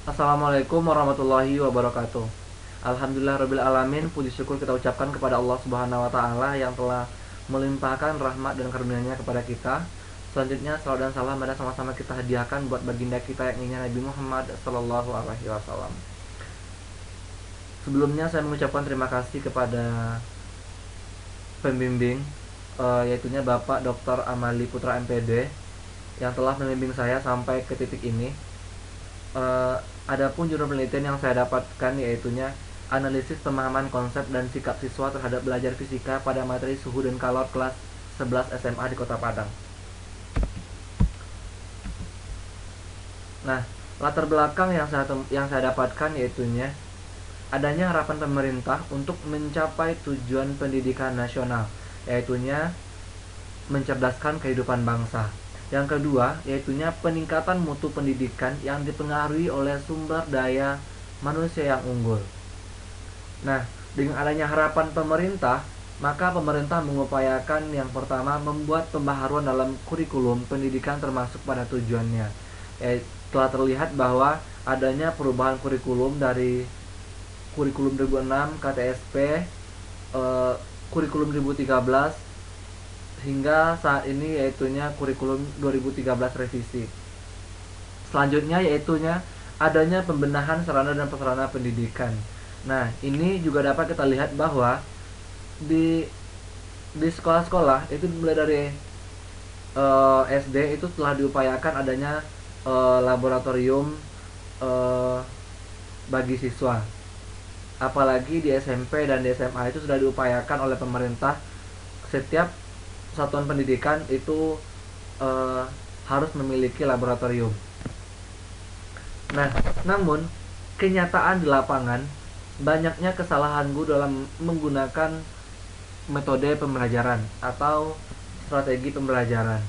Assalamualaikum warahmatullahi wabarakatuh. Alhamdulillah alamin, puji syukur kita ucapkan kepada Allah Subhanahu wa taala yang telah melimpahkan rahmat dan karunia-Nya kepada kita. Selanjutnya salawat dan salam mari sama-sama kita hadiahkan buat baginda kita yang inginnya Nabi Muhammad sallallahu alaihi wasallam. Sebelumnya saya mengucapkan terima kasih kepada pembimbing, yaitunya Bapak Dr. Amali Putra MPD yang telah membimbing saya sampai ke titik ini. Adapun judul penelitian yang saya dapatkan yaitunya analisis pemahaman konsep dan sikap siswa terhadap belajar fisika pada materi suhu dan kalor kelas 11 SMA di Kota Padang. Nah, latar belakang yang saya dapatkan yaitunya adanya harapan pemerintah untuk mencapai tujuan pendidikan nasional, yaitunya mencerdaskan kehidupan bangsa. Yang kedua, yaitunya peningkatan mutu pendidikan yang dipengaruhi oleh sumber daya manusia yang unggul. Nah, dengan adanya harapan pemerintah, maka pemerintah mengupayakan yang pertama membuat pembaharuan dalam kurikulum pendidikan termasuk pada tujuannya. Telah terlihat bahwa adanya perubahan kurikulum dari kurikulum 2006 KTSP, kurikulum 2013 hingga saat ini yaitunya kurikulum 2013 revisi. Selanjutnya yaitunya adanya pembenahan sarana dan prasarana pendidikan. Nah, ini juga dapat kita lihat bahwa di sekolah-sekolah itu mulai dari SD itu telah diupayakan adanya laboratorium bagi siswa. Apalagi di SMP dan di SMA itu sudah diupayakan oleh pemerintah, setiap satuan pendidikan itu harus memiliki laboratorium. Nah, namun kenyataan di lapangan banyaknya kesalahan guru dalam menggunakan metode pembelajaran atau strategi pembelajaran.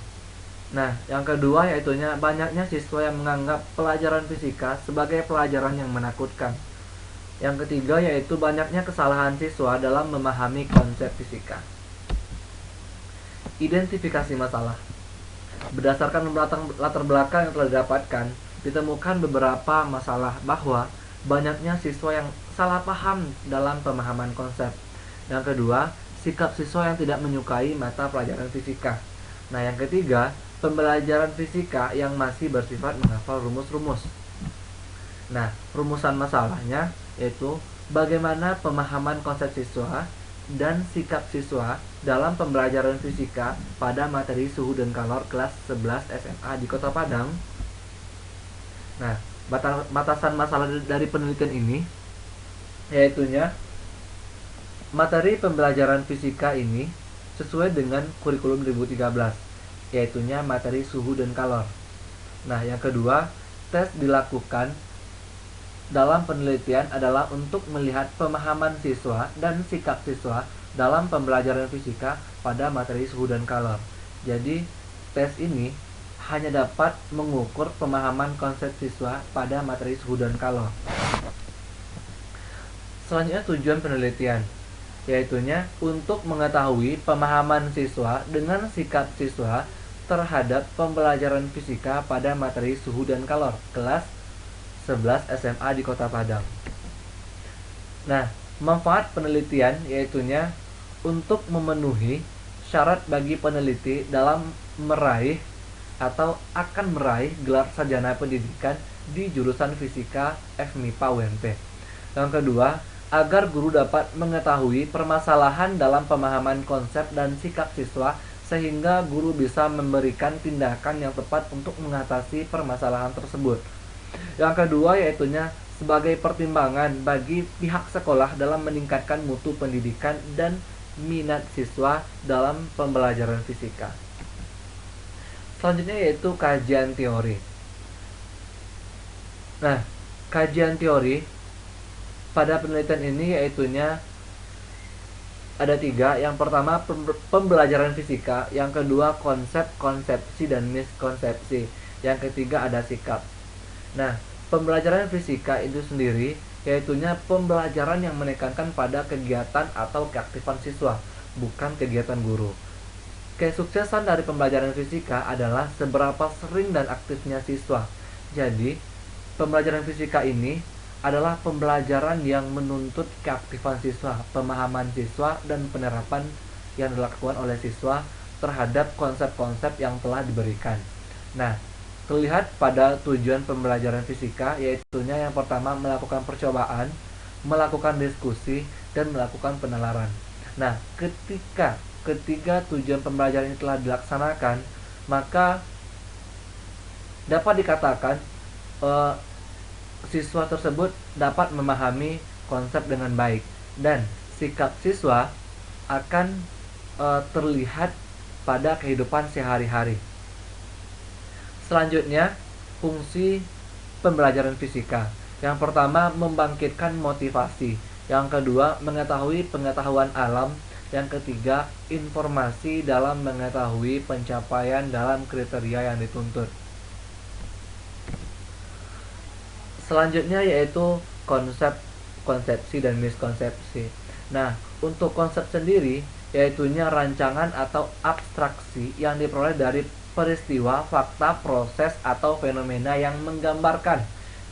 Nah, yang kedua yaitunya banyaknya siswa yang menganggap pelajaran fisika sebagai pelajaran yang menakutkan. Yang ketiga yaitu banyaknya kesalahan siswa dalam memahami konsep fisika. Identifikasi masalah. Berdasarkan latar belakang yang telah didapatkan, ditemukan beberapa masalah bahwa banyaknya siswa yang salah paham dalam pemahaman konsep. Yang kedua, sikap siswa yang tidak menyukai mata pelajaran fisika. Nah, yang ketiga, pembelajaran fisika yang masih bersifat menghafal rumus-rumus. Nah, rumusan masalahnya yaitu bagaimana pemahaman konsep siswa dan sikap siswa dalam pembelajaran fisika pada materi suhu dan kalor kelas 11 SMA di Kota Padang. Nah, batasan masalah dari penelitian ini yaitunya materi pembelajaran fisika ini sesuai dengan kurikulum 2013, yaitunya materi suhu dan kalor. Nah, yang kedua, tes dilakukan dalam penelitian adalah untuk melihat pemahaman siswa dan sikap siswa dalam pembelajaran fisika pada materi suhu dan kalor. Jadi, tes ini hanya dapat mengukur pemahaman konsep siswa pada materi suhu dan kalor. Selanjutnya tujuan penelitian, yaitunya untuk mengetahui pemahaman siswa dengan sikap siswa terhadap pembelajaran fisika pada materi suhu dan kalor kelas 11 SMA di Kota Padang. Nah, manfaat penelitian yaitunya untuk memenuhi syarat bagi peneliti dalam meraih atau akan meraih gelar sarjana pendidikan di jurusan fisika FMIPA UMP. Yang kedua, agar guru dapat mengetahui permasalahan dalam pemahaman konsep dan sikap siswa sehingga guru bisa memberikan tindakan yang tepat untuk mengatasi permasalahan tersebut. Yang kedua yaitunya sebagai pertimbangan bagi pihak sekolah dalam meningkatkan mutu pendidikan dan minat siswa dalam pembelajaran fisika. Selanjutnya yaitu kajian teori. Nah, kajian teori pada penelitian ini yaitunya ada 3. Yang pertama pembelajaran fisika, yang kedua konsep, konsepsi, dan miskonsepsi, yang ketiga ada sikap. Nah, pembelajaran fisika itu sendiri yaitunya pembelajaran yang menekankan pada kegiatan atau keaktifan siswa, bukan kegiatan guru. Kesuksesan dari pembelajaran fisika adalah seberapa sering dan aktifnya siswa. Jadi, pembelajaran fisika ini adalah pembelajaran yang menuntut keaktifan siswa, pemahaman siswa, dan penerapan yang dilakukan oleh siswa terhadap konsep-konsep yang telah diberikan. Nah, terlihat pada tujuan pembelajaran fisika, yaitunya yang pertama melakukan percobaan, melakukan diskusi, dan melakukan penalaran. Nah, ketika tujuan pembelajaran ini telah dilaksanakan, maka dapat dikatakan siswa tersebut dapat memahami konsep dengan baik, dan sikap siswa akan terlihat pada kehidupan sehari-hari. Selanjutnya, fungsi pembelajaran fisika. Yang pertama, membangkitkan motivasi. Yang kedua, mengetahui pengetahuan alam. Yang ketiga, informasi dalam mengetahui pencapaian dalam kriteria yang dituntut. Selanjutnya yaitu konsep, konsepsi, dan miskonsepsi. Nah, untuk konsep sendiri yaitunya rancangan atau abstraksi yang diperoleh dari peristiwa, fakta, proses, atau fenomena yang menggambarkan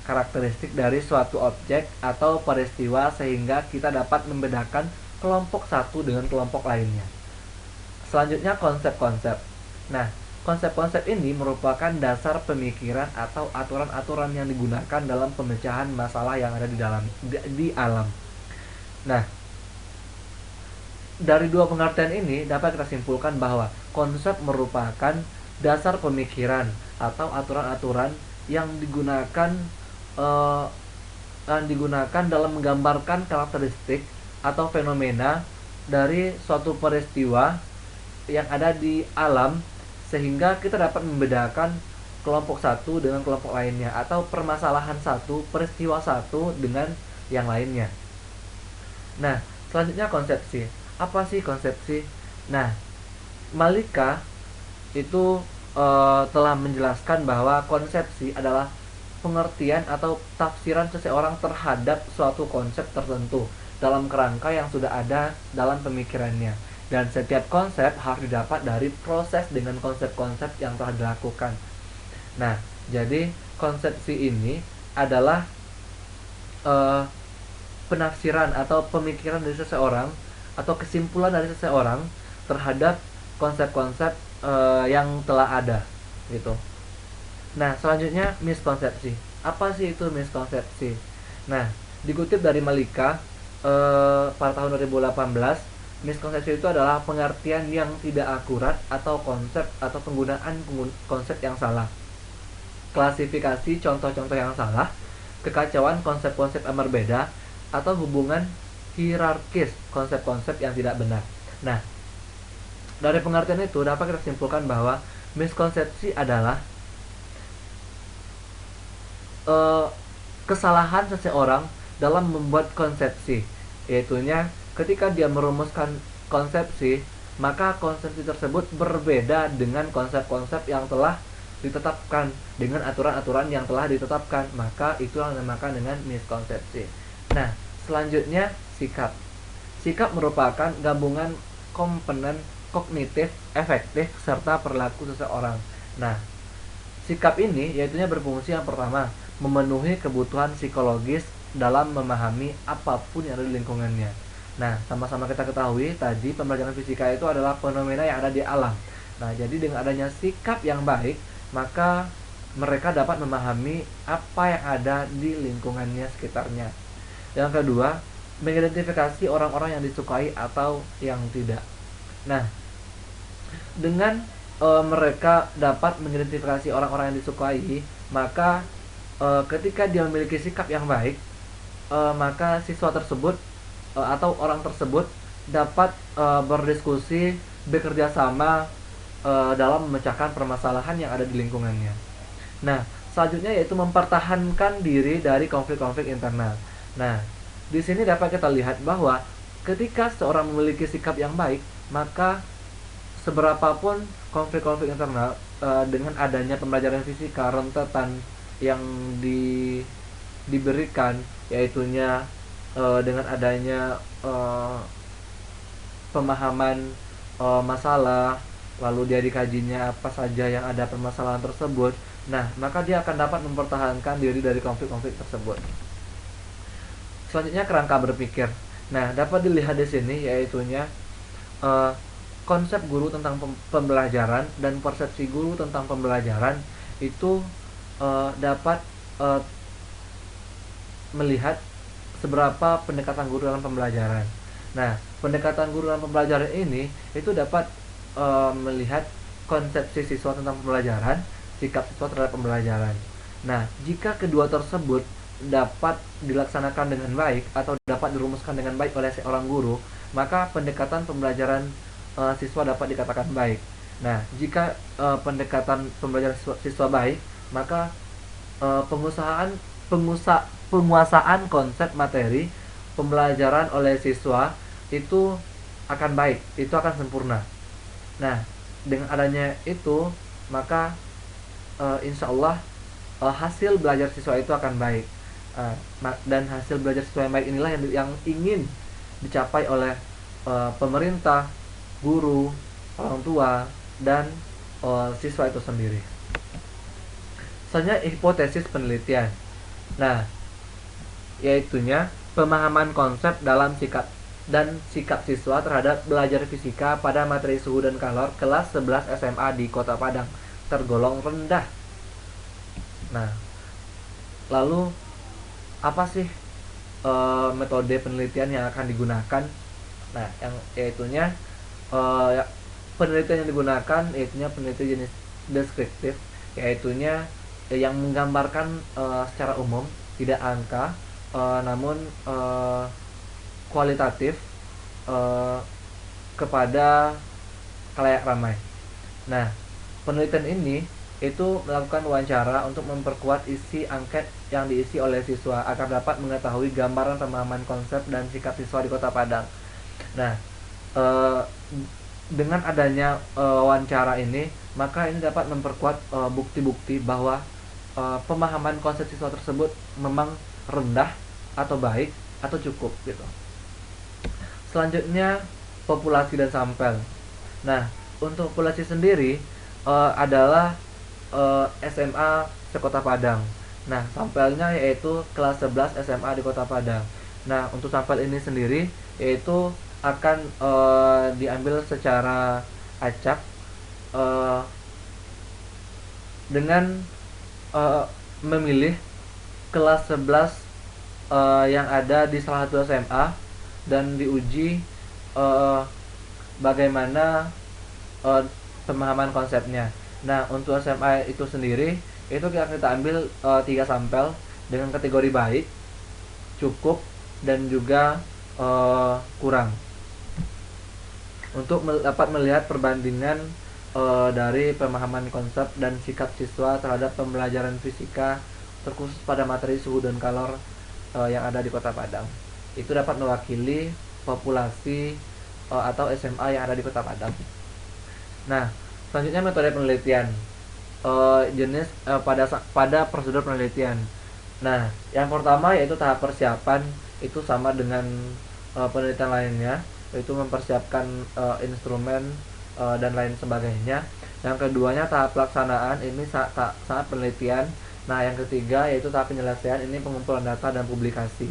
karakteristik dari suatu objek atau peristiwa sehingga kita dapat membedakan kelompok satu dengan kelompok lainnya. Selanjutnya konsep-konsep. Nah, konsep-konsep ini merupakan dasar pemikiran atau aturan-aturan yang digunakan dalam pemecahan masalah yang ada di alam. Nah, dari dua pengertian ini dapat kita simpulkan bahwa konsep merupakan dasar pemikiran atau aturan-aturan yang digunakan dalam menggambarkan karakteristik atau fenomena dari suatu peristiwa yang ada di alam sehingga kita dapat membedakan kelompok satu dengan kelompok lainnya atau permasalahan satu, peristiwa satu dengan yang lainnya. Nah, selanjutnya konsepsi. Apa sih konsepsi? Nah, Malika itu telah menjelaskan bahwa konsepsi adalah pengertian atau tafsiran seseorang terhadap suatu konsep tertentu dalam kerangka yang sudah ada dalam pemikirannya. Dan setiap konsep harus didapat dari proses dengan konsep-konsep yang telah dilakukan. Nah, jadi konsepsi ini adalah penafsiran atau pemikiran dari seseorang atau kesimpulan dari seseorang terhadap konsep-konsep yang telah ada gitu. Nah, selanjutnya miskonsepsi. Apa sih itu miskonsepsi? Nah, dikutip dari Malika pada tahun 2018, miskonsepsi itu adalah pengertian yang tidak akurat atau konsep atau penggunaan konsep yang salah, klasifikasi contoh-contoh yang salah, kekacauan konsep-konsep yang berbeda, atau hubungan hierarkis konsep-konsep yang tidak benar. Nah, dari pengertian itu dapat kita simpulkan bahwa miskonsepsi adalah kesalahan seseorang dalam membuat konsepsi, yaitunya ketika dia merumuskan konsepsi, maka konsepsi tersebut berbeda dengan konsep-konsep yang telah ditetapkan, dengan aturan-aturan yang telah ditetapkan, maka itu yang dinamakan dengan miskonsepsi. Nah, selanjutnya sikap. Sikap merupakan gabungan komponen kognitif, efektif, serta perilaku seseorang. Nah, sikap ini yaitunya berfungsi yang pertama, memenuhi kebutuhan psikologis dalam memahami apapun yang ada di lingkungannya. Nah, sama-sama kita ketahui tadi pembelajaran fisika itu adalah fenomena yang ada di alam. Nah, jadi dengan adanya sikap yang baik, maka mereka dapat memahami apa yang ada di lingkungannya sekitarnya. Yang kedua, mengidentifikasi orang-orang yang disukai atau yang tidak. Nah, dengan mereka dapat mengidentifikasi orang-orang yang disukai, maka ketika dia memiliki sikap yang baik, maka siswa tersebut atau orang tersebut dapat berdiskusi, bekerja sama dalam memecahkan permasalahan yang ada di lingkungannya. Nah, selanjutnya yaitu mempertahankan diri dari konflik-konflik internal. Nah, di sini dapat kita lihat bahwa ketika seorang memiliki sikap yang baik, maka seberapapun konflik-konflik internal dengan adanya pembelajaran fisika, rentetan yang diberikan, yaitunya dengan adanya pemahaman masalah, lalu dia dikajinya apa saja yang ada permasalahan tersebut, Nah, maka dia akan dapat mempertahankan diri dari konflik-konflik tersebut. Selanjutnya, kerangka berpikir. Nah, dapat dilihat di sini yaitunya eh, konsep guru tentang pembelajaran dan persepsi guru tentang pembelajaran itu dapat eh, melihat seberapa pendekatan guru dalam pembelajaran. Nah, pendekatan guru dalam pembelajaran ini itu dapat melihat konsepsi siswa tentang pembelajaran, sikap siswa terhadap pembelajaran. Nah, jika kedua tersebut dapat dilaksanakan dengan baik atau dapat dirumuskan dengan baik oleh seorang guru, maka pendekatan pembelajaran siswa dapat dikatakan baik. Nah, jika pendekatan pembelajaran siswa baik, maka pengusahaan penguasaan konsep materi pembelajaran oleh siswa itu akan baik, itu akan sempurna. Nah, dengan adanya itu, maka insya Allah hasil belajar siswa itu akan baik. Dan hasil belajar siswa yang baik inilah yang ingin dicapai oleh pemerintah, guru, orang tua, dan siswa itu sendiri. Selanjutnya, hipotesis penelitian. Nah, yaitunya pemahaman konsep dalam sikap siswa terhadap belajar fisika pada materi suhu dan kalor kelas 11 SMA di Kota Padang tergolong rendah. Nah, lalu apa sih metode penelitian yang akan digunakan? Nah, yaitunya penelitian yang digunakan yaitunya penelitian jenis deskriptif, yaitunya yang menggambarkan secara umum, tidak angka, namun kualitatif kepada khalayak ramai. Nah, penelitian ini itu melakukan wawancara untuk memperkuat isi angket yang diisi oleh siswa agar dapat mengetahui gambaran pemahaman konsep dan sikap siswa di Kota Padang. Nah, dengan adanya wawancara ini, maka ini dapat memperkuat bukti-bukti bahwa pemahaman konsep siswa tersebut memang rendah atau baik atau cukup gitu. Selanjutnya, populasi dan sampel. Nah, untuk populasi sendiri adalah SMA sekota Padang. Nah, sampelnya yaitu kelas 11 SMA di Kota Padang. Nah, untuk sampel ini sendiri yaitu akan diambil secara acak dengan memilih kelas 11 yang ada di salah satu SMA dan diuji bagaimana pemahaman konsepnya. Nah, untuk SMA itu sendiri itu kita ambil 3 sampel dengan kategori baik, cukup, dan juga kurang untuk dapat melihat perbandingan dari pemahaman konsep dan sikap siswa terhadap pembelajaran fisika terkhusus pada materi suhu dan kalor yang ada di Kota Padang. Itu dapat mewakili populasi atau SMA yang ada di Kota Padang. Nah, selanjutnya metode penelitian jenis pada prosedur penelitian. Nah, yang pertama yaitu tahap persiapan, itu sama dengan penelitian lainnya, yaitu mempersiapkan instrumen dan lain sebagainya. Yang keduanya tahap pelaksanaan, ini saat penelitian. Nah, yang ketiga yaitu tahap penyelesaian, ini pengumpulan data dan publikasi.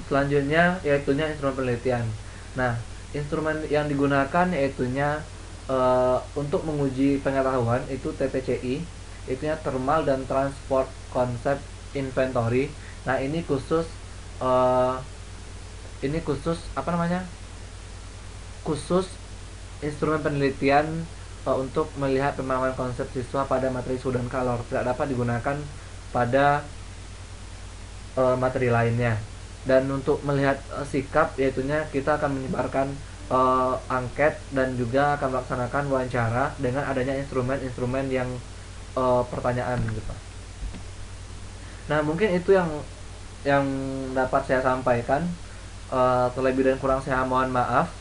Selanjutnya yaitunya instrumen penelitian. Nah, instrumen yang digunakan yaitunya untuk menguji pengetahuan itu TPCI, itunya Thermal dan Transport Concept Inventory. Nah, ini khusus khusus instrumen penelitian untuk melihat pemahaman konsep siswa pada materi suhu dan kalor, tidak dapat digunakan pada materi lainnya. Dan untuk melihat sikap, yaitunya kita akan menyebarkan angket dan juga akan melaksanakan wawancara dengan adanya instrumen-instrumen yang pertanyaan gitu. Nah, mungkin itu yang dapat saya sampaikan. Terlebih dan kurang saya mohon maaf.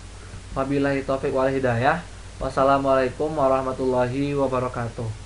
Wabillahi taufik wal hidayah. Wassalamualaikum warahmatullahi wabarakatuh.